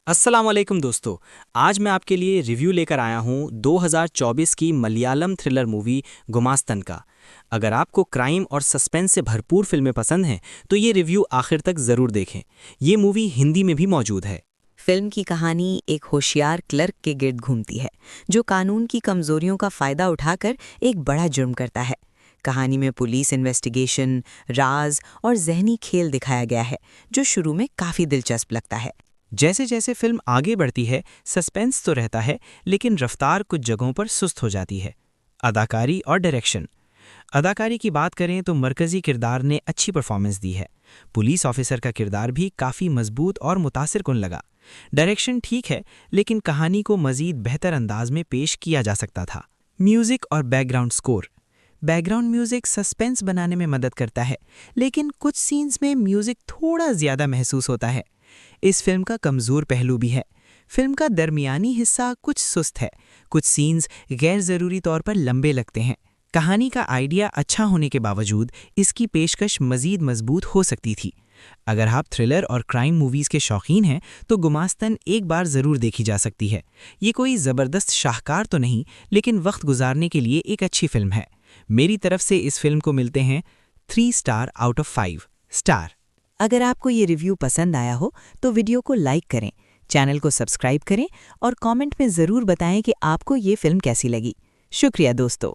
अस्सलाम वालेकुम दोस्तों। आज मैं आपके लिए रिव्यू लेकर आया हूँ 2024 की मलयालम थ्रिलर मूवी गुमास्तन का। अगर आपको क्राइम और सस्पेंस से भरपूर फिल्में पसंद हैं तो ये रिव्यू आखिर तक ज़रूर देखें। ये मूवी हिंदी में भी मौजूद है। फिल्म की कहानी एक होशियार क्लर्क के गिर्द घूमती है जो कानून की कमजोरियों का फायदा उठाकर एक बड़ा जुर्म करता है। कहानी में पुलिस इन्वेस्टिगेशन, राज और जहनी खेल दिखाया गया है जो शुरू में काफी दिलचस्प लगता है। जैसे जैसे फिल्म आगे बढ़ती है सस्पेंस तो रहता है, लेकिन रफ्तार कुछ जगहों पर सुस्त हो जाती है। अदाकारी और डायरेक्शन। अदाकारी की बात करें तो मरकजी किरदार ने अच्छी परफॉर्मेंस दी है। पुलिस ऑफिसर का किरदार भी काफ़ी मजबूत और मुतासिर कुन लगा। डायरेक्शन ठीक है, लेकिन कहानी को मज़ीद बेहतर अंदाज में पेश किया जा सकता था। म्यूज़िक और background score. Background music suspense बनाने में मदद करता है, लेकिन कुछ सीन्स में म्यूज़िक थोड़ा ज़्यादा महसूस होता है। इस फिल्म का कमज़ोर पहलू भी है। फिल्म का दरमियानी हिस्सा कुछ सुस्त है, कुछ सीन्स गैर ज़रूरी तौर पर लंबे लगते हैं। कहानी का आइडिया अच्छा होने के बावजूद इसकी पेशकश मज़ीद मजबूत हो सकती थी। अगर आप थ्रिलर और क्राइम मूवीज़ के शौकीन हैं तो गुमास्तन एक बार ज़रूर देखी जा सकती है। ये कोई ज़बरदस्त शाहकार तो नहीं, लेकिन वक्त गुजारने के लिए एक अच्छी फिल्म है। मेरी तरफ से इस फिल्म को मिलते हैं 3 स्टार आउट ऑफ 5 स्टार। अगर आपको ये रिव्यू पसंद आया हो तो वीडियो को लाइक करें, चैनल को सब्सक्राइब करें और कमेंट में ज़रूर बताएं कि आपको ये फिल्म कैसी लगी। शुक्रिया दोस्तों।